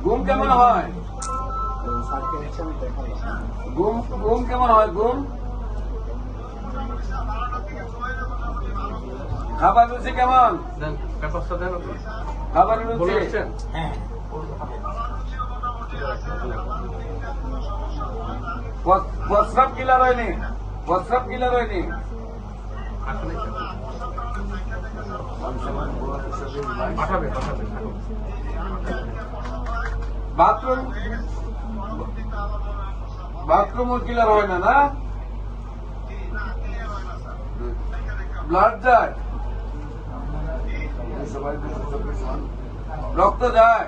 ঘুম কেমন হয়? ঘুম কেমন হয়? ঘুম খাবার রুচি কেমন? খাবার রুচি প্রস্রাব কিলার হয়নি? প্রস্রাব কিলার হয়নি? বাথরুম কিলার হয় না? না ব্লাড যায়, রক্ত যায়।